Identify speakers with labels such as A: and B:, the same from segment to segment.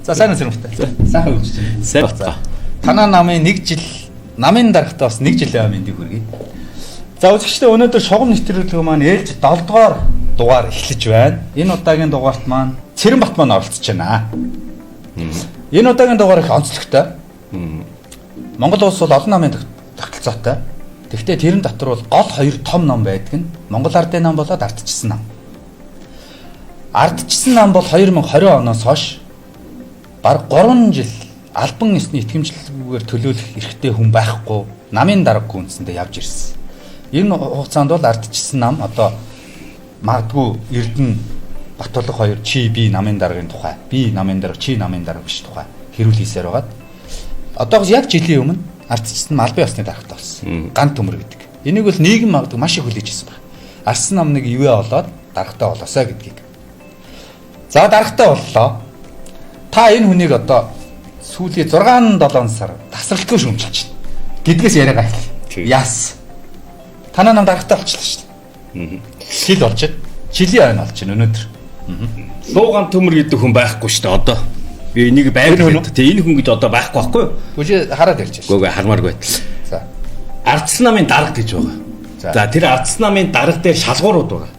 A: За сайн өдрөмтэй. Сайхан үжиж байна.
B: Сайн бацгаа.
A: Танаа намын 1 жил намын дарагтаа бас 1 жилийн мэндийг хүргэе. За үзэгчдээ өнөөдөр шугам нэвтрүүлэг маань ээлж 7 дугаар дугаар эхлэж байна. Энэ удаагийн дугаарт маань Цэрэнбат маань оролцож байна. Энэ удаагийн дугаар их онцлогтой. Монгол улс бол олон намын тогтолцоотой. Гэхдээ тэрэн дотор бол гол 2 том ном байдаг нь Монгол Ардын нам болоод Ардчилсан нам. Ардчилсан нам бол 2020 оноос хойш бараг 3 жил албан ёсны итгэмжлэгүүгээр төлөөлөх эрхтэй хүн байхгүй намын дарга үндсэндээ явж ирсэн. Энэ хугацаанд бол Ардчилсан нам одоо магадгүй Эрдэнэ Батулга хоёр чи би намын даргын тухай, би намын дарга чи намын дарга биш тухай хэрүүл хийсээр байгаад одоогоос яг жилийн өмнө Ардчилсан нам албан ёсны даргатай болсон. Ган төмөр гэдэг. Энийг бол нийгэм магадгүй маш их хүлээж ирсэн байна. Ардчилсан намныг ивэ болоод даргатай болоосаа гэдгийг. За даргатай боллоо. Та энэ хүнийг одоо сүүлийн 6-7 сар тасралтгүй шүүмжилж байна. Гэдгээс яриагаа эхлэв. Яас. Танаа нам даргатай болчихлоо шүү дээ. Жил болж байна. Жилийн ойн болж байна өнөөдөр.
B: Лууган төмөр гэдэг хүн байхгүй шүү дээ одоо. Би энийг байгаад тэ энэ хүн гэж одоо байхгүй байхгүй юу?
A: Үгүй хараад ярьж байна.
B: Үгүй хармааргүй.
A: За.
B: Ардчилсан намын дарга гэж байгаа. За тэр Ардчилсан намын дарга дээр шалгуурууд байгаа.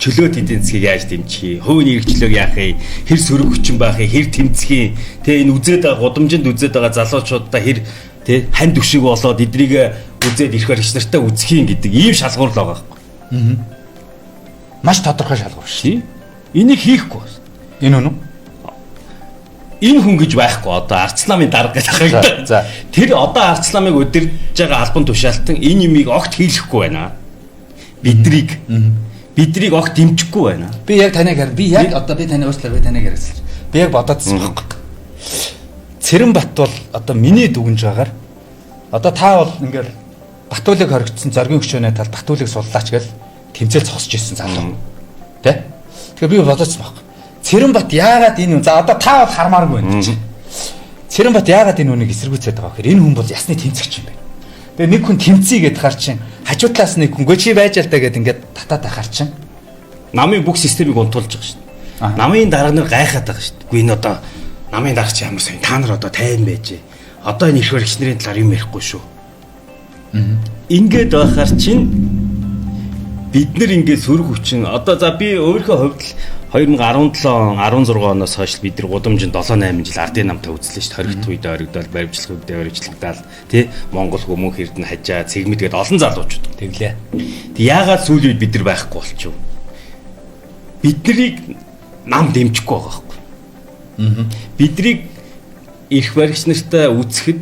B: Чөлөөт эдийн засгийг яаж дэмжих, хувийн эрхчлөөг яах вэ, хэр сөрөг хүчин байх вэ, хэр тэмцэх, тэ энэ үзээд байгаа гудамжинд үзээд байгаа залуучуудаа хэр тэ хань түшиг болоод эдрийг үзээд ирэх баригч нартай үзхийн гэдэг ийм шалгуур л байгаа байхгүй.
A: Маш тодорхой шалгуур шүү.
B: Энийг хийхгүй.
A: Энэ үнэн үү?
B: Энэ хүн гэж байхгүй одоо Ардчилсан намын дарга гэдэг байгаа.
A: За.
B: Тэр одоо Ардчилсан намыг удирдах байгаа албан тушаалтан энэ юмыг огт хийлэхгүй байна. Биднийг огт дэмжихгүй байна.
A: Би яг таныг харин би яг одоо би таны уучлаарай би таныг яриасан. Би яг бодоодсан байхгүй. Цэрэнбат бол одоо миний дүгнж байгаагаар одоо та бол ингээл Батуулыг хоригдсон зоргийн хөшөөний тал Батуулыг суллаач гэл тэмцээл зогсож ирсэн залуу. Тэ? Тэгэхээр би бодоодсан байхгүй. Цэрэнбат яагаад энэ за одоо та бол хармааргүй байна гэж. Цэрэнбат яагаад энэ үнийг эсэргүүцээд байгаа гэхээр энэ хүн бол ясны тэмцэгч юм байна. Тэгээ нэг хүн тэмцэе гэд хар чин хажуу талаас нэг хүн гочи байж л та гэд ингээд татаад ахаар чин
B: намын бүх системийг унтуулж байгаа шүү дээ. Намын дарга нар гайхаад байгаа шүү дээ. Үгүй энэ одоо намын даргач ямар сайн та нар одоо тайван байжээ. Одоо энэ их баригч нарын талаар юм ярихгүй шүү. Ингээд байхаар чин бид нар ингээд сөрөг хүчин одоо за би өөрийнхөө хувьд л 2017 16 оноос хойш бид нар гудамжинд 7-8 жил ардын намтай үзлээ шүү дээ. Хоригдох үед оригдол баримтлах үед баримтлагдаал тий Монгол хүмүүх эрдэнэ хажаа цэгмэдгээд олон залуучууд тэглээ. Тэг яагаад сүүлийн үед бид нар байхгүй болчихв? Биднийг нам дэмжихгүй байгаа байхгүй. Биднийг эрх баригч нартай үзэхэд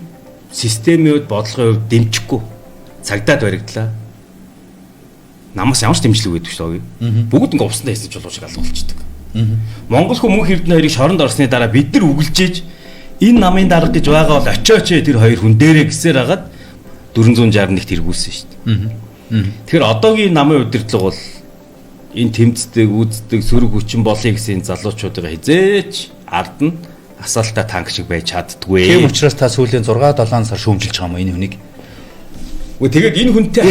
B: системийн үед бодлогын хувьд дэмжихгүй цагдаад баригдлаа. Намаас ямар ч дэмжлэг өгдөг шүү дээ. Бүгд ингээ усандаа хийсэн ч болов шиг алга болчихдог. Монгол хүмүүх эрдэнэ хоёрыг шоронд орсны дараа бид нар үгэлжээж энэ намын дарга гэж байгаа бол очиоч тэр хоёр хүн дээрээ гисээр хагаад 461-т тэргүүлсэн шүү дээ. Тэгэхээр одоогийн намын удирдлага бол энэ тэмцдэг, үздэг, сөрөг хүчин болъё гэсэн залуучуудыг хизээч ард нь асаалтаа танк шиг байж чаддгүй.
A: Тийм учраас та сүүлийн 6-7 сар шүүмжилж байгаа юм энэ хүнийг.
B: Тэгээд энэ хүнтэй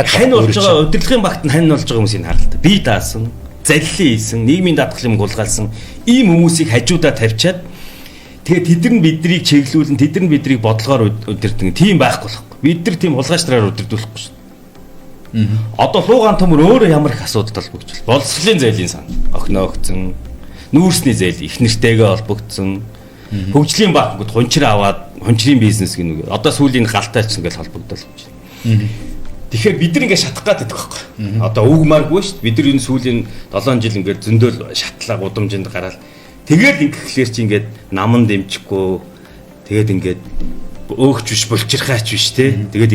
B: хань болж байгаа удирдлагын багт нь хань болж байгаа хүмүүсийг харалт. Би даасан, залилын хийсэн, нийгмийн даатгалын гулгаалсан ийм хүмүүсийг хажуудаа тавьчаад тэгээд тэд нар биднийг чиглүүлэн, тэд нар биднийг бодлогоор удирддаг. Тийм байхгүй болохгүй. Бид нар тийм хулгайчдраар удирдуулахгүй шүү. Одоо лууган төмөр өөрөө ямар их асуудал толбогдчихв. Боловсролын зээлийн сан охиноо өгцөн, нүүрсний зээл их нэртэйгээ холбогдсон. Хөгжлийн банкуд хунчир аваад хунчрын бизнес гэнэ. Одоо сүүлийн галтайч ингээл холбогдол гэж. Тэгэхээр бид нар ингээд шатах гад байдаг байхгүй. Одоо үгмааргүй шүү дээ. Бид нар энэ сүүлийн 7 жил ингээд зөндөөл шатлаа гудамжинд гараад тэгээд ингэхлээр чи ингээд наман дэмжихгүй тэгээд ингээд өөгч биш булчирхаач биш те. Тэгээд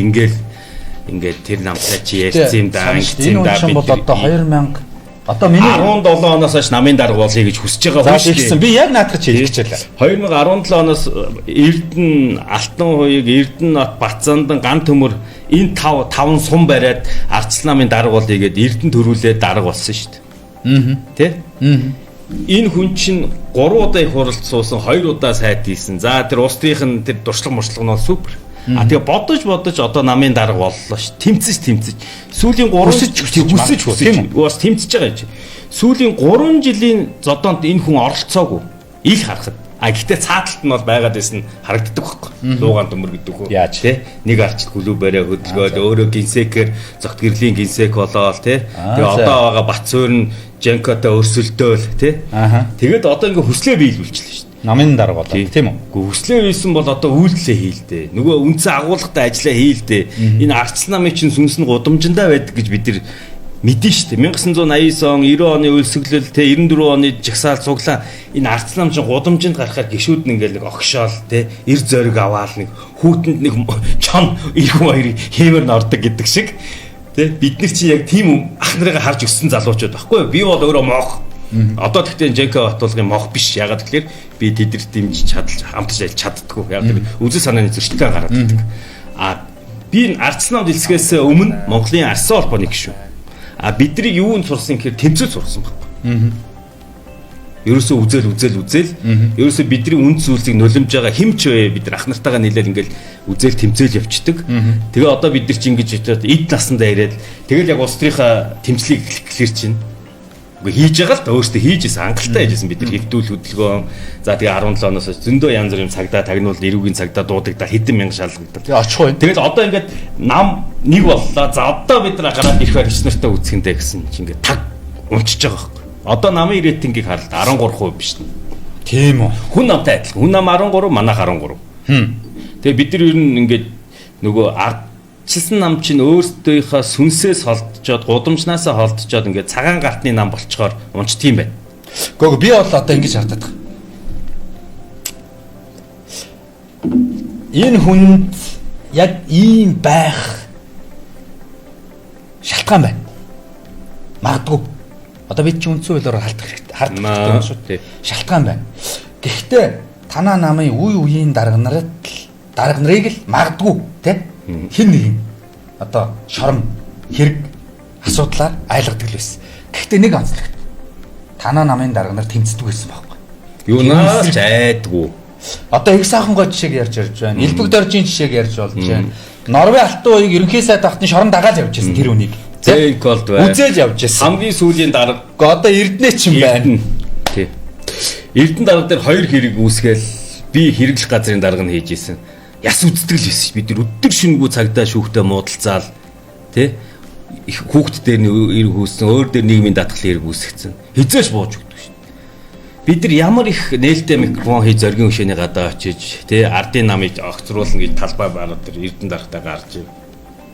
B: ингээд тэр намтай чи ярьсан юм даа
A: ингэсэн юм даа бид бол одоо 2000 одоо миний
B: 17 оноос хойш намын дарга болъё гэж хүсэж байгаа хүн шүү дээ.
A: Би яг наадах чи хэлж хэлээ.
B: 2017 оноос Эрдэнэ Алтан хуйг Эрдэнэ нот Бацаандан ган төмөр энэ 5 сум бариад Ардчилсан намын дарга болъё гэд Эрдэнэ төрүүлээд дарга болсон шүү дээ. Тэ? Энэ хүн чинь 3 удаа их хуралд суусан, 2 удаа сайд хийсэн. За тэр улс төрийн тэр дуршлаг муршлаг нь бол супер. Тэгээ бодож одоо намын дарга боллоо ш. Тэмцэж сүүлийн 3 хүсэж бас тэмцэж байгаа юм чи. Сүүлийн 3 жилийн зодоонд энэ хүн оролцоогүй. Ил харахад А гэтээ цааталт нь бол байгаад байсан харагддаг байхгүй. Луугаан төмөр гэдэг үү.
A: Яаж?
B: Тэ нэг арчил глүбэрэ хөдөлгөөл өөрөө гинсекээр зогт гэрлийн гинсек болоод тэ. Тэгээ одоо байгаа Батцуур нь Женкотой өрсөлдөөл тэ. Тэгээд одоо ингээ хүслээ биелүүлчихлээ шүү дээ.
A: Намын дарга болоо тийм үү?
B: Хүслээ хийсэн бол одоо үйлдэлээ хийлдэ. Нөгөө үндсэн агуулгатай ажиллаа хийлдэ. Энэ арчил намын чинь сүнс нь гудамжиндаа байдаг гэж бид нар мэдэн шүү дээ. 1989 он 90 оны үйлсэглэл те 94 оны жагсаал цуглаа энэ арц нам чинь гудамжинд гарахаар гişүүд нь ингээл нэг огшоол те эр зориг аваал нэг хүүтэнд нэг чон ирхэн хоёрыг хэмээр нордог гэдэг шиг те бид нар чинь яг тийм ах нарыг харж өссөн залуучууд байхгүй юу? Би бол өөрөө мох. Одоо тэгтээ Женко Батулгын мох биш. Ягаад гэвэл би тэдэрт дэмжиж чадлж хамтж ажиллаж чаддаггүй. Яг тэр үзэл санааны зөрчилтэй гараад байдаг. А би энэ арц намд илсгээс өмнө Монголын арсан холбооны гишүүн. А бидний юунд сурсан гэхээр тэмцэл сурсан байхгүй. Ерөөсөө үзэл. Ерөөсөө бидний үнд зүйлсийг нулимж байгаа хэмч вэ? Бид нар ах нартайгаа нийлээл ингээл үзэл тэмцэл явчихдаг. Тэгээ одоо бид нар чи ингэж эд насандаа ирээд тэгэл яг улс төрийнхаа тэмцлийг эхлэхлээр чинь үгүй хийж байгаа л да өөртөө хийжсэн хангалттай хийжсэн бид нар хэвдүүл хөдөлгөөн. За тэгээ 17 оноос зөндөө янз бүрийн цагдаа тагнуул эрүүгийн цагдаа дуудагдаа хэдэн мянга шалгагдав. Тэгээ очих уу. Тэгэл одоо ингээд нам нэг боллоо. За одоо бид нар гараад ирэх арч нартай үсгэндээ гэсэн чи ингээд таг унчиж байгаа байхгүй. Одоо намын рейтингийг харалт 13% биш нь. Тийм үү. Хүн намтай адилхан. Хүн нам 13, манайх 13. Тэгээ бид нар ер нь ингээд нөгөө ардчилсан нам чинь өөртөөхөө сүнсээс холдчиход, гудамжнаасаа холдчиход ингээд цагаан гартны нам болчхоор унчт юм байна. Гэхдээ би бол одоо ингэж хардаад байгаа. Энэ хүнд яг ийм байх шалтгаан байна. Магадгүй. Одоо бид ч үндсэн хуулиар хардах хэрэгтэй шүү дээ. Шалтгаан байна. Гэхдээ танаа намын үеийн дарга нарыг л магадгүй те хэн нэг одоо шорон хэрэг асуудлаар айлгадаг л байсан. Гэхдээ нэг онцлог. Танаа намын дарга нар тэмцдэг байсан байхгүй. Юунаас ч айдгүй. Одоо их сайхангой жишээг ярьж байна. Элбэг доржийн жишээг ярьж болж байна. Норвей алтан уяг ерөнхий сайд ахтын шорон дагаад явж байсан тэр үнийг. Зэйколд бай. Үзэл явж байсан. Хамгийн сүүлийн дарга одоо Эрдэнэ ч юм байна. Тий. Эрдэнэ дарга дээр хоёр хэрэг үүсгээл би хэрэглэх газрын дарга нь хийж исэн. Яс үздэг л байсан. Бид нар өдөр шингүү цагдаа шүүхтээ муудалцаал тий их хүүхд дээр нь эрг үүссэн, өөр дээр нийгмийн даатгалын эрг үүсгэсэн. Хизээш бууж өгдөг шин. Бид нар ямар их нээлттэй микрофон хий зоргийн хөшөөний гадаа очиж тий ардын намыг огцруулна гэж талбай байгаад тэр Эрдэнэ даргатаа гарч ив.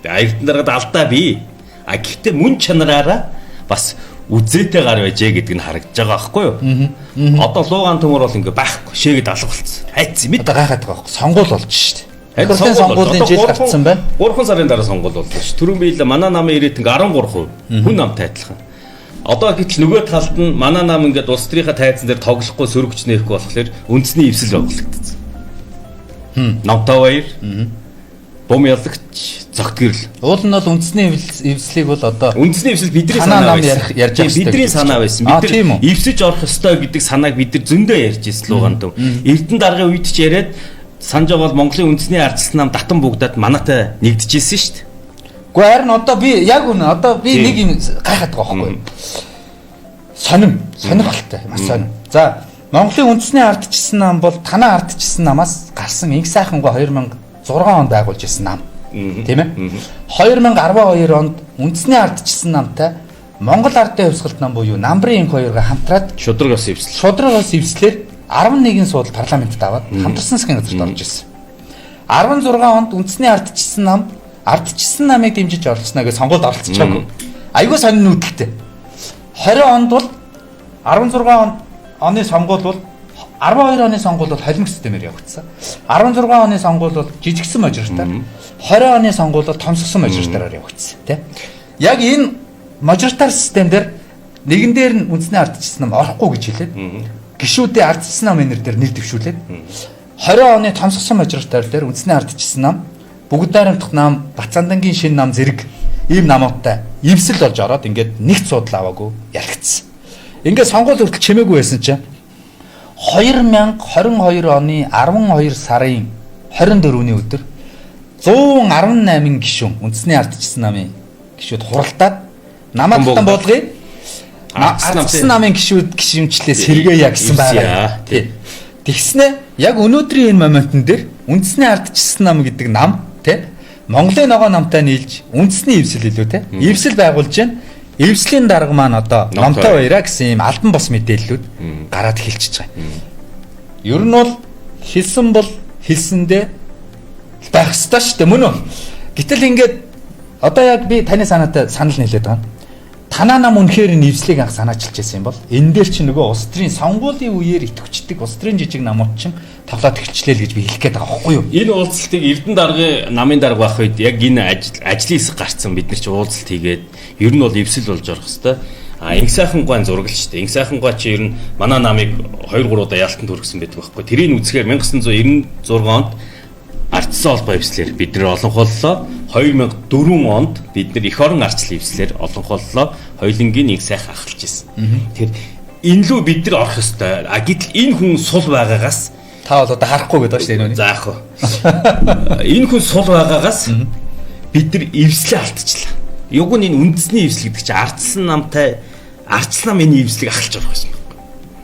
B: Тэгээ Эрдэнэ даргад алдаа би. А гэхдээ мөн чанараараа бас үзээтэй гар байжээ гэдэг нь харагдаж байгаа байхгүй юу? Одоо луугаан төмөр бол ингээ байхгүй шээгээд алга болсон. Хайц юм. Одоо гайхаад байгаа байхгүй. Сонгуул болж шít. Харин сонгуулийн жил гарцсан байна. 3 сарын дараа сонгуул боллоо ш. Түрүүн биелээ манай намын рейтинг 13%. Хүн намтай адилхан. Одоо гэтэл нөгөө талд нь манай нам ингээд улс төрийнхаа тайзан дээр тоглохгүй сөрөгч нээхгүй болохоор үндэсний эвсэл байгуулагдсан. Намтай баяр. Бом ялагч зогт гэрэл. Уул нь бол үндэсний эвслийг бол одоо үндэсний эвсэл бидний санаа байсан. Ярьж байгаа бидний санаа байсан. Бид нар эвсэж орох ёстой гэдэг санааг бид нар зөндөө ярьж ирсэн луугаан төв. Эрдэнэ даргын үед ч яриад санаж байгаа бол Монголын үндэсний ардчилсан нам татан бүгдад манайтай нэгдэжсэн шүү дээ. Гэхдээ харин одоо би яг үнэ одоо би нэг юм гайхаад байгаа байхгүй юу? Сонирхолтой маш сонир. За Монголын үндэсний ардчилсан нам бол танаа ардчилсан намаас гарсан инх сайхангүй 2006 онд байгуулж ирсэн нам. Тийм ээ. 2012 онд үндэсний ардчилсан намтай Монгол ардын хувьсгалт нам буюу намбрын инх хоёроо хамтраад шудрагаас эвслээр 11 суудал парламентд аваад хамтарсан засгийн газарт орж ирсэн. 16 онд үндэсний ардчилсан намыг дэмжиж оролцсноо гэж сонгуульд оролцчихоогүй. Айгүй сонин нүүдэлтэй. 20 онд бол 16 оны сонгуул бол 12 оны сонгуул бол холимог системээр явагдсан. 16 оны сонгуул бол жижигсэн мажоритар. 20 оны сонгуул бол томсгсон мажоритараар явагдсан, тий. Яг энэ мажоритар системээр нэгэн дээр нь үндэсний ардчилсан нам орохгүй гэж хэлээд гишүүдийн ардчилсан намын нэр дээр нэр дэвшүүлээд 20 оны томсгсон мажоритар дээр үндэсний ардчилсан нам, бүгд найрамдах нам, Бацаандангийн шинэ нам зэрэг ийм намуудтай эвсэл болж ороод ингээд нэгт судал аваагүй ялагдсан. Ингээд сонгуул хүртэл чимээгүй байсан чинь 2022 оны 12 сарын 24-ний өдөр 118 гишүүн үндэсний ардчилсан намын гишүүд хуралдаад намаа татан буулгыг ардчилсан намын гишүүдчлээ сэргээе гэсэн байгаа. Тий.
A: Тэгснэ яг өнөөдрийн энэ моментн дээр үндэсний ардчилсан нам гэдэг нам тий Монголын ногоо намтай нийлж үндэсний эвсэл илүү тий эвсэл байгуулж байна. Эвслийн дарга маань одоо номтой баяраа гэсэн юм албан бос мэдээллүүд гараад хэлчихэж байгаа. Ер нь бол хэлсэн бол хэлсэндээ байх ёстой шүү дээ мөн үү? Гэтэл ингээд одоо яг би таны санаатай санал нийлээд байгаа. Танаа нам үнэхээр нэвслийг анх санаачилж байсан юм бол энэ дээр чи нөгөө улс төрийн сонгуулийн үеэр итгэвчдэг улс төрийн жижиг намууд чинь тавлаад эхэлчлээ л гэж би хэлэх гээд байгаа байхгүй юу?
B: Энэ уулзалтыг Эрдэнэ даргын намын дарга байх үед яг энэ ажлын хэсэг гарцсан бид нар чи уулзалт хийгээд ер нь бол эвсэл болж орох хэвээр. Инх сайхан гуайн зураглаж штэ. Инх сайхан гуай чи ер нь манай намыг 2 3 удаа ялтанд хүргэсэн байдаг байхгүй. Тэрийг үзэхээр 1996 онд ардчилсан холбоо эвслэр бид нар олонхоллоо. 2004 онд бид нар эх орон ардчлал эвслэр олонхоллоо. Хоёулангийн нэг сайхан ахалж исэн. Тэгэхээр энэ лүү бид нар орох ёстой. Гэтэл энэ хүн сул байгаагаас
A: та бол одоо харахгүй гэдэг ба шүү дээ энэ.
B: За яах вэ? Энэ хүн сул байгаагаас бид нар эвслээ алдчихлаа. Юг нь энэ үндэсний эвсэл гэдэг чинь ардчилсан намтай ардчилсан нам энэ эвслийг ахалж орох байсан.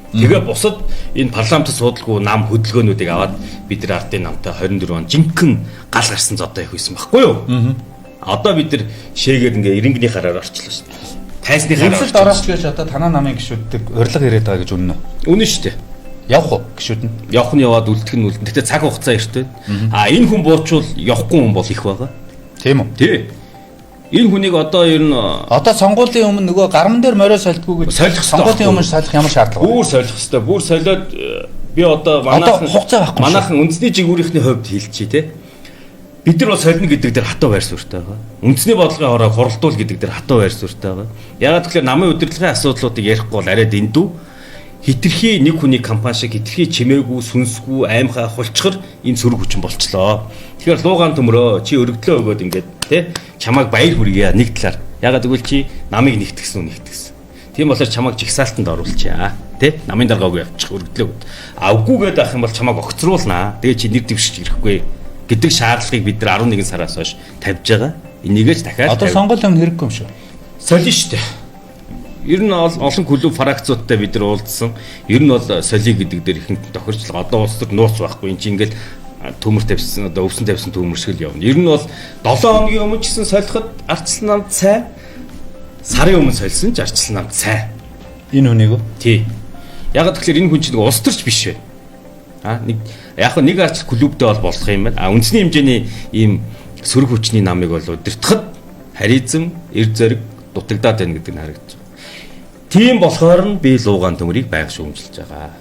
B: Тэгээ бусад энэ парламентд суудлаггүй нам хөдөлгөөнүүдийг аваад бид нар ардын намтай 24 он жинхэнэ гал гарсан зодоо их байсан байхгүй юу? Одоо бид нар шээгээд ингээ эрингний хараар орчлоо шүү дээ. Тайсны хараар.
A: Эвсэлд ороос гэж одоо танаа намын гишүүддэг урилга ирээд байгаа гэж үнэн үү?
B: Үнэн шүү дээ.
A: Явах уу гишүүд нь?
B: Явах нь яваад үлдэх нь үлдэн. Гэтэ цаг хугацаа эрт байна. Энэ хүн буучвал явахгүй хүн бол их байгаа.
A: Тийм үү?
B: Тий. Энэ хүнийг одоо ер нь
A: одоо сонгуулийн өмнө нөгөө гарман дээр морио солихгүй гэж сонгуулийн өмнө солих ямар шаардлага вэ?
B: Бүр солих хэвээр. Бүр солиод би одоо манайхан үндэсний жигүүрийнхний хувьд хэлчихье те. Бид нар бол солино гэдэг дээр хатуу байр суурьтай байгаа. Үндэсний бодлогын хороо хуралдуул гэдэг дээр хатуу байр суурьтай байгаа. Ягаад гэвэл намын удирдлагын асуудлуудыг ярихгүй бол арай дэндүү. Хитрхи нэг хүний компани шиг хитрхи чимээгүй, сүнсгүй, аймхаа хулчгар энэ сөрөг хүчин болчлоо. Тэгэхээр луугаан төмрөө чи өргөдлөө өгөөд ингээд тий чамайг баяр хүргье нэг талаар. Ягаад гэвэл чи намыг нэгтгэсэн. Тийм болохоор чамайг жигсаалтанд оруулчаа. Тий намын даргаагүй явчих өргөдлөө. Үгүйгээд авах юм бол чамайг огцруулнаа. Тэгээ чи нэр дэвшиж ирэхгүй гэдэг шаардлагыг бид нар 11 сараас хойш тавьж байгаа. Энийгээс дахиад
A: одоо сонгуулийн өмнө хэрэггүй юм шүү.
B: Солино шүү дээ. Ер нь олон клуб фракцуудтай бид нар уулзсан. Ер нь бол соли гэдэг дээр ихэнх тохирчлага. Одоо улс төр нууц байхгүй. Энд чинь ингээл төмөр тавьсан, одоо өвсөн тавьсан төмөр шиг л явна. Ер нь бол 7 хоногийн өмнө ч гэсэн солиход ардчилсан намд цай. Сарын өмнө солисон ч ардчилсан намд цай.
A: Энэ хүнийг үү?
B: Тий. Яг тэгэхээр энэ хүн чинь улс төрч биш вэ? Яг нэг ардчил клубтэй бол болох юм байна. Үндэсний хэмжээний ийм сөрөг хүчний намыг бол удирдахад харизм, эр зориг дутагдаад байна гэдэг нь харагдаж байна. Тийм болохоор нь би луугаан төмөрийг байг шүүмжилж байгаа.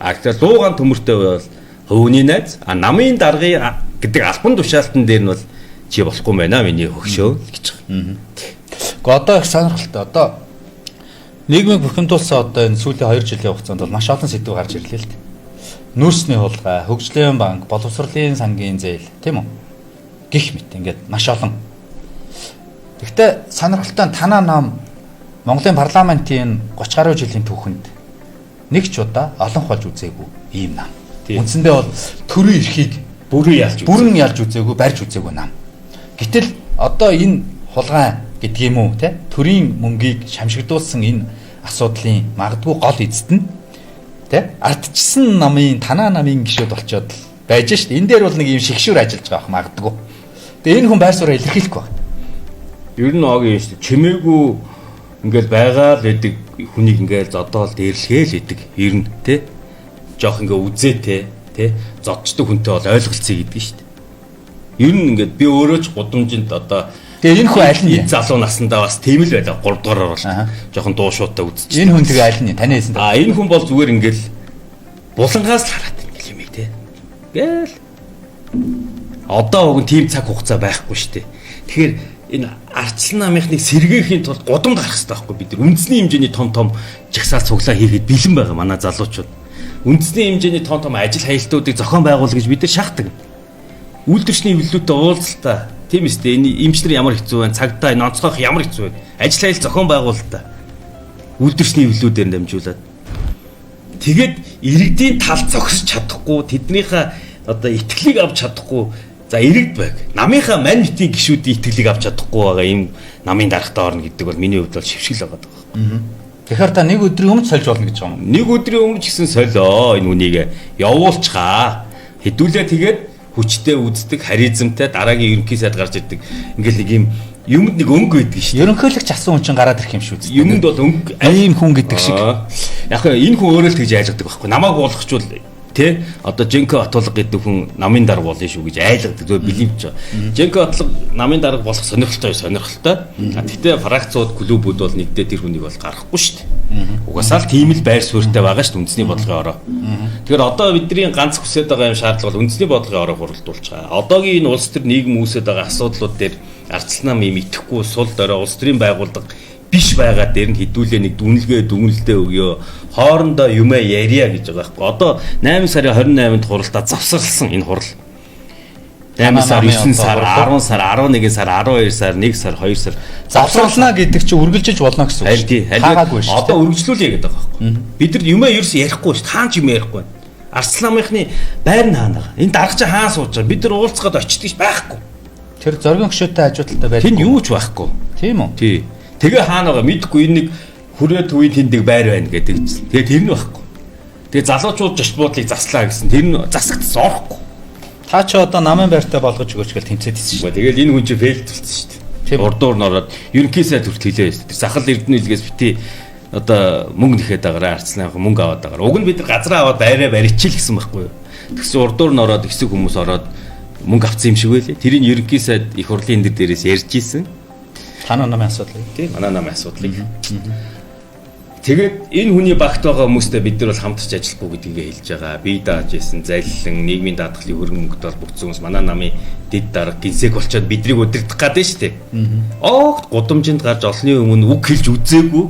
B: Тэгэхээр луугаан төмөртэй бол хөвний найз, намын даргын гэдэг албан тушаалтан дээр нь бол чи болохгүй байна миний хөгшөө гэж байгаа.
A: Гэхдээ одоо их сонирхолтой. Одоо нийгмийг бухимдуулсан одоо энэ сүүлийн 2 жилийн хугацаанд бол маш олон сэдв гарч ирлээ л дээ. Нүүрсний хулгай, хөгжлийн банк, боловсролын сангийн зээл, тийм үү? Гэх мэт ингээд маш олон. Гэхдээ сонирхолтой танаа нам Монголын парламентын 30 гаруй жилийн түүхэнд нэг ч удаа олон болж үзээгүй ийм нам. Үндсэндээ бол төрийн эрхийг бүрэн ялж үзээгүй, барьж үзээгүй нам. Гэтэл одоо энэ хулгай гэдэг юм уу те төрийн мөнгийг шамшигдуулсан энэ асуудлын магадгүй гол эзэд нь те ардчилсан намын танаа намын гишүүд болчоод байж шít. Энэ дээр бол нэг юм шигшүүр ажиллаж байгаа магадгүй. Тэгээ энэ хүн байр сууриа илэрхийлэхгүй байна.
B: Ер нь ог юм шүү. Чимээгүй ингээл байгаа л гэдэг хүнийг ингээл зодоол дээрлэхээ л гэдэг. Ер нь те жоох ингээ үзээтэй те зодчтой хүнтэй бол ойлголцъя гэдэг шүү дээ. Ер нь ингээд би өөрөө ч гудамжинд одоо
A: тэгээ энэ хүн аль нь
B: залуу наснда бас тийм л байлаа 3 дугаараар бол жоохон дуушуутай үзчих.
A: Энэ хүн тэгээ аль нь таны хэлсэн.
B: Энэ хүн бол зүгээр ингээл булангаас л хараад ингээл юм те. Гээл одоо уг нь тийм цаг хугацаа байхгүй шүү дээ. Тэгэхээр энэ ардчилсан намынхныг сэргээхийн тулд гудамд гарах хэрэгтэй байхгүй бид нар үндэсний хэмжээний том жагсаал цуглаа хийгээд бэлэн байгаа манай залуучууд. Үндэсний хэмжээний том ажил хаялтуудыг зохион байгуул гэж бид нар шахддаг. Үйлдвэрчний хөвлөлтөд уулзалтаа тийм үстэй энэ эмчнэр ямар хэцүү байна, цагдаа энэ онцгойх ямар хэцүү байна. Ажил хаялт зохион байгуулалтаа үйлдвэрчний хөвлөлүүдээр дамжуулаад тэгээд иргэдийн тал зогсож чадахгүй тэднийхээ одоо итгэлийг авч чадахгүй за иргэд байг. Намынхаа мань митийн гишүүдийн итгэлийг авч чадахгүй байгаа юм намын дарагтаа орно гэдэг бол миний хувьд бол шившгэл байгаа даа.
A: Тэгэхээр та нэг өдрийн өмнө сольж болно гэж байгаа юм.
B: Нэг өдрийн өмнө ч гэсэн солио энэ үнийг явуулчихаа. Хэдүүлээ тэгээд хүчтэй үздэг, харизмтай дараагийн ерөнхий сайд гарч ирдэг. Ингээл нэг юм юмд нэг өнгө байдаг шүү.
A: Ерөнхийлөгч асан хүн чинь гараад ирэх юм шүү дээ.
B: Юмд бол өнгө
A: ийм хүн гэдэг шиг.
B: Яг энэ хүн өөрөө л тэгж айлгадаг байхгүй. Намааг болгочвол тэ одоо Женко Атулга гэдэг хүн намын дарга болно шүү гэж айлгадаг. Зөв билимч. Женко Атулга намын дарга болох сонирхолтой. Гэхдээ фракцууд, клубүүд бол нэгдээ тэр хүнийг бол гаргахгүй шүү дээ. Угаасаа л тийм л байр суурьтай байгаа шүү дээ үндэсний бодлогын ороо. Тэгэхээр одоо бидний ганц хүсэж байгаа юм шаардлага бол үндэсний бодлогын ороо хуралдуулчихаа. Одоогийн энэ улс төр нийгэм үүсэж байгаа асуудлууд дээр арчилнаа юм итгэхгүй сул дорой улс төрийн байгууллага биш байгаа дээр нь хідүүлээ нэг дүнэлтээ өгөө. Хоорондоо юмаа ярья гэж байгаа байхгүй. Одоо 8 сарын 28-нд хуралдаа завсарлсан энэ хурал. 8 сар, 9 сар, 10 сар, 11 сар, 12 сар, 1 сар, 2 сар
A: завсарлана гэдэг чинь үргэлжлэж болно гэсэн үг шүү.
B: Хаагаагүй шүү. Одоо үргэлжлүүлээ гэдэг байгаа байхгүй. Бид нар юмаа ерөөс ярихгүй шүү. Хаан ч юм ярихгүй. Арслан намынхны байр нь хаана байгаа. Энэ дарга чинь хаан сууж байгаа. Бид нар уулзгаад очиж байхгүй.
A: Тэр зоргийн хөшөөтэй ажилталтаа байдаг.
B: Тэнд юу ч байхгүй.
A: Тийм үү?
B: Тий. Тэгээ хаана байгаа мэдэхгүй энэ нэг хүрээ төвийн тэндэг байр байна гэдэг. Тэгээ тэр нь байхгүй. Тэгээ залуучууд жишт буудлыг заслаа гэсэн. Тэр нь засагдсан орохгүй.
A: Та ч одоо намын байртай болгож өгөөч гэж тэмцээд ирсэн шүү.
B: Тэгэл энэ хүн чинь фейлдэлсэн шүү дээ. Тийм урдуур нь ороод ерөнхий сайд хүртэл хэлээ. Тэр сахал эрдэнэ илгээс бити одоо мөнгө нэхэд агараа арцлаа мөнгө аваад агараа. Уг нь бид нар газраа аваад байраа барьчихил гэсэн байхгүй юу. Тэгсэн урдуур нь ороод хэсэг хүмүүс ороод мөнгө авсан юм шиг байлээ. Тэрийг ерөнхий сайд их хурлын энэ дээрээс ярьж ийсэн.
A: Танаа намын асуудлыг.
B: Тийм манай намын асуудлыг. Тэгээд энэ хүний багт байгаа хүмүүстэй бид нар бол хамтарч ажиллахгүй гэдгийг хэлж байгаа. Бие дааж исэн, залилан, нийгмийн даатгалын хөрөнгө мөнгөд холбогдсон хүмүүс манай намын дэд дарга гинсэг болчоод биднийг удирдах гэдэг нь шүү дээ. Огт гудамжинд гарч олонний өмнө үг хэлж үзээгүй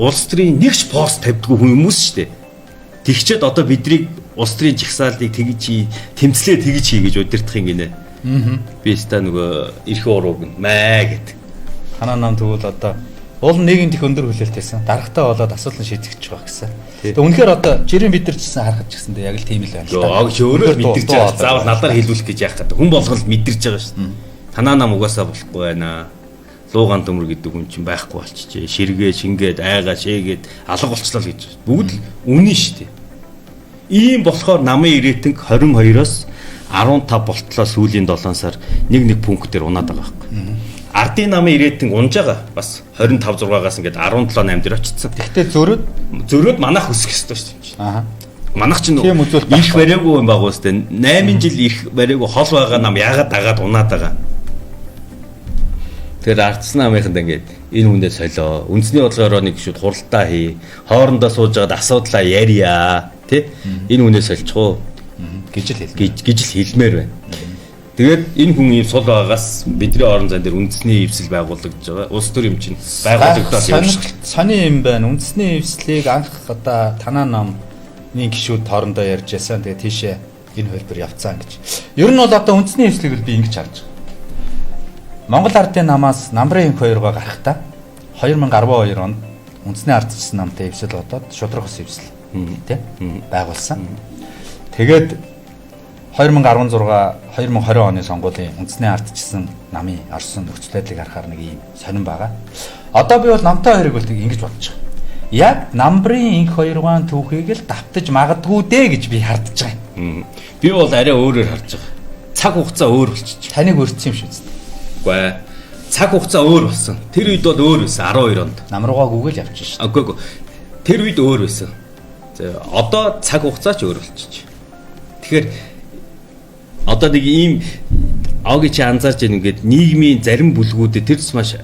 B: улс төрийн нэгч пост тавьдгүй хүмүүс шүү дээ. Тэгчээд одоо биднийг улс төрийн жагсаалыг тэгж тэмцлээ тэгж хий гэж удирдах юм гинэ. Би ста нөгөө эрх урууг маа гэдэг.
A: Ханаа нам тэгвэл одоо уул нийгэмд их өндөр хүлээлттэйсэн. Дарагтай болоод асуудал шийдэгдэж байгаа гэсэн. Тэгээ үнэхээр одоо жирийн бид нар ч гэсэн харахад ч гэсэн яг л тийм л байна л
B: да. Йоо, өөрөө мэдэрч байгаа. Заавал надаар хэлүүлэх гэж яах гэдэг. Хүн болгол мэдэрч байгаа шүү дээ. Танаа нам угаасаа болохгүй байна. Луугаан төмөр гэдэг хүн чинь байхгүй болчихжээ. Ширгээ, шингээд, айгаа, шээгээд алга болчлоо гэж. Бүгд л үнэн шүү дээ. Ийм болохоор намын ирээдинг 22-оос 15 болтлоо сүүлийн 7 сар нэг пунктээр унаад байгаа байхгүй. Ардын намын ирээдинг унж байгаа бас 25 6-аас ингээд 17 8 дээр очсон.
A: Гэхдээ зөрөөд
B: манайх өсөх ёстой шүү дээ.
A: Аа.
B: Манайх чинь ирэх бариагүй юм байгаа үстэй 8 жил ирэх бариагүй хол байгаа нам яагаад дагаад унаад байгаа. Тэгэхээр ардсан намынханд ингээд энэ хүндээ солио. Үндэсний бодлогоор нэг шууд хуралдаа хий. Хоорондоо сууж байгаад асуудлаа ярья. Тэ? Энэ хүнээ сольчихоо гэж л хэлмээр байна. Тэгээд энэ хүн ийм сул байгаас бидний орон зай дээр үндэсний эвсэл байгуулагдж байгаа. Улс төр юм чинь байгуулагдаад явж
A: сони юм байна. Үндэсний эвслийг анх одоо танаа намын гишүүд хоорондоо ярьж байсан. Тэгээд тийшээ энэ хөлбөр явцсан гэж. Ер нь бол одоо үндэсний эвслийг би ингэж харж байгаа. Монгол ардын намаас намрын 2-ыг гарахтаа 2012 онд үндэсний ардчилсан намтай эвсэл бодоод шудраг ус эвсэл тий байгуулсан. Тэгээд 2016 2020 оны сонгуулийн үндэсний ардчилсан намын орсон нөхцөл байдлыг харахаар нэг юм сонирн байгаа. Одоо би бол намтай хоёрыг бол ингэж бодож байгаа. Яг намрын инх 2 хаан түүхийг л давтаж магадгүй дээ гэж би хардж байгаа юм.
B: Би бол арай өөрөөр харж байгаа. Цаг хугацаа өөр болчих.
A: Таныг өрцсөн юм шүү дээ.
B: Үгүй ээ. Цаг хугацаа өөр болсон. Тэр үед бол өөр байсан 12 онд.
A: Нам руугаа гүгэл явчих шүү.
B: Үгүй. Тэр үед өөр байсан. Одоо цаг хугацаа ч өөр болчих. Тэгэхээр одоо нэг ийм агийн чи анзаарч байна ингээд нийгмийн зарим бүлгүүдэд тэр маш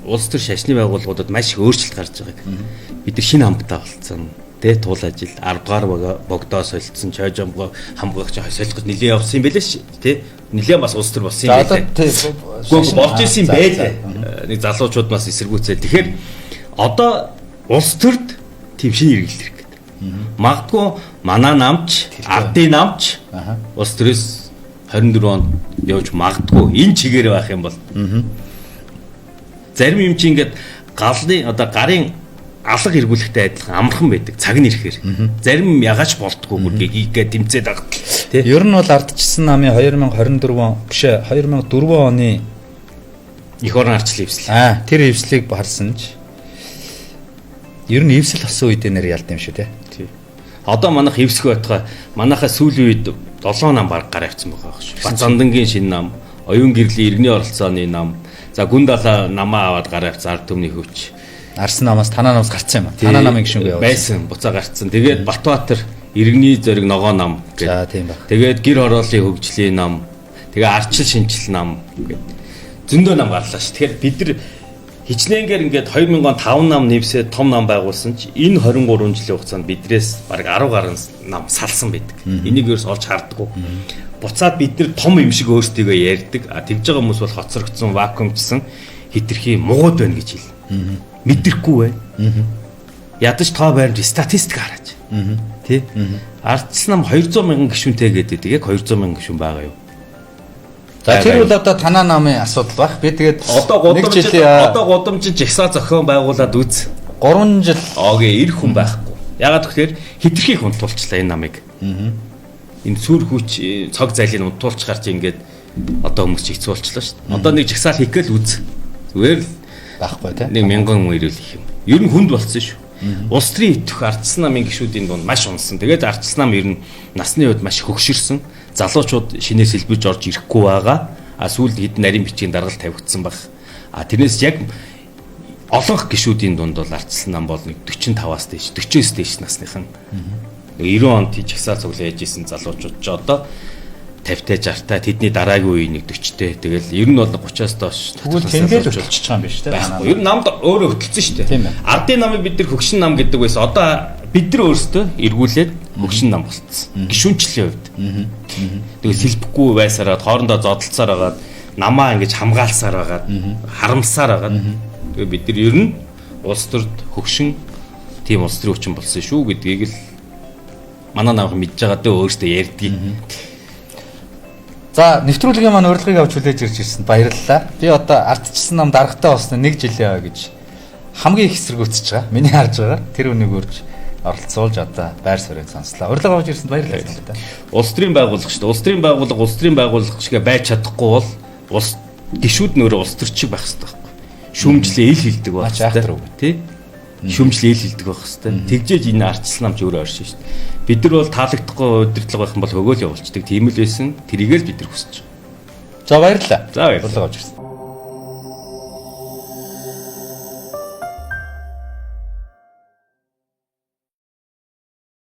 B: улс төр шашны байгууллагуудад маш их өөрчлөлт гарч байгааг бид нар шинэ хамтаа болцсон. Тэ туул ажил 10 дугаар богдоо солилцсон чойжомгоо хамгаагч солих гэж нэлээд явсан юм байлээ шүү. Тэ нэлээд бас улс төр болсон юм байлээ. Гэхдээ болж исэн юм байлээ. Нэг залуучууд бас эсэргүүцээ. Тэгэхээр одоо улс төрд тийм шинэ хэрэгэл хэрэг. Магадгүй манай намч, ардын намч улс төрөөс 24 онд явж магадгүй энэ чигээр байх юм бол зарим юм чи ингээд галны одоо гарын алга эргүүлэхтэй адилхан амархан байдаг цаг нь ирэхээр зарим ягаач болтгүй бүргээ тэмцээд байгаа тийм.
A: Ер нь бол ардчилсан намын 2024 биш 2004 оны
B: их орон арчлын эвслэг.
A: Тэр эвслийг харсан ч Ер нь эвсэл болсон үед нэр ялд юм шүү те.
B: Тий. Одоо манайх эвсэх байтугай манайхаа сүүлийн үед 7 нам баг гараа авчихсан байгаа шүү. Бацандангийн шинэ нам, оюун гэрлийн иргэний оролцооны нам, за гүн далаа намаа аваад гараа авчихсан ард түмний хүч.
A: Арсан намаас танаа намаас гарцсан юм. Танаа намын гишүүнгээ явуулсан.
B: Байсан, буцаа гарцсан. Тэгээд Батбаатар иргэний зориг ногоо нам
A: гэдэг. За тийм баг.
B: Тэгээд гэр хорооллын хөгжлийн нам, тэгээ арчил шинжил нам гэдэг зөндөө нам гарлаа ш. Тэгэхээр бид нар хичнээнгээр ингээд 2005 нам нэвсээд том нам байгуулсан ч энэ 23 жилийн хугацаанд бидрээс бараг 10 гаруй нам салсан байдаг. Энийг ерөөс олж хардггүй. Буцаад бид нар том юм шиг өөрсдийгөө ярьдаг. А тэгж байгаа хүмүүс бол хоцрогдсон, вакуумчсан хитрхи муугад байна гэж хэл. Мэдрэхгүй байна. Ядаж тоо байранд статистик хараач. Тэ? Ардчил нам 200 мянган гишүүнтэй гэдэг. Яг 200 мянган гишүүн байгаа юу?
A: За тэр бол одоо танаа намын асуудал баг. Би тэгээд
B: одоо гудамжид жагсаа зохион байгуулад үз.
A: 3 жил
B: огийн ирэх хүн байхгүй. Ягаад гэхээр хитрхи унтуулчлаа энэ намыг. Энэ сүр хүч цог зайлыг унтуулч гарч ингээд одоо хүмүүс ч хэцүүлчлаа шүү дээ. Одоо нэг жагсаал хийгээл үз. Зүгээр л
A: байхгүй те.
B: Нэг мянган хүн ирүүл их юм. Ер нь хүнд болсон шүү. Улс төрийн итгэх ардчил намын гишүүдийн дунд маш унсан. Тэгээд ардчил нам ер нь насны үед маш хөгшөрсөн. Залуучууд шинээр сэлбэж орж ирэхгүй байгаа. А сүүлд хэд нарийн бичгийн даргал тавигдсан баг. А тэрнээс яг олонх гишүүдийн дунд бол ардчил нам бол нэг 45-аас дээш, 40-с дээш насныхан. 90 онд жагсаал цуглаа яж исэн залуучууд ч одоо 50-тай 60-тай тэдний дараагийн үеийн нэг 40-тэй. Тэгэл ер нь бол 30-аас доош.
A: Тэгвэл тэмдэглэл болчихж байгаа юм биш үү?
B: Байхгүй. Ер нь намд өөрөө хөтөлсөн шүү дээ. Ардын намыг бид нар хөгшин нам гэдэг байсан. Одоо бид нар өөрсдөө эргүүлээд хөгшин нам болцсон. Гишүүнчлийн хувьд. Тэгээ сэлбэхгүй байсараад хоорондоо зодолцоор агаад намаа ингэж хамгаалсаар агаад харамсаар агаад тэгээ бид нар ер нь улс төрд хөгшин тийм улс төрийн хүчин болсон шүү гэдгийг л манай намх мэдж байгаа дөө өөрсдөө ярьдгийг.
A: За нэвтрүүлгийн маань урилгыг авч хүлээж ирж ирсэнд баярлалаа. Би одоо ардчилсан нам даргатай болсны 1 жилээ гэж хамгийн их эсэргүүцэж байгаа. Миний харж байгаа. Тэр үнийг үрж оролцуулж одоо байр суурийг сонслоо. Урилга авч ирсэнд баярлалаа.
B: Улс төрийн байгууллага шүү дээ. Улс төрийн байгууллага шигээ байж чадахгүй бол улс гишүүд нөрөө улс төрчиг байх хэрэгтэй байхгүй. Шүүмжлээ ил хилдэг байх хэрэгтэй. Тэ? Шүүмжлээ ил хилдэг байх хэрэгтэй. Тэгжээж энэ ардчилсан нам ч өөрөө оршин шүү дээ. Бид нар бол таалагдахгүй удирдлага байх юм бол хөгөөл явуулцдаг. Тийм л байсан. Тэрийгэл бид нар хүсэж байгаа.
A: За баярлалаа.
B: За баярлалаа.
A: Урилга авч ирсэн.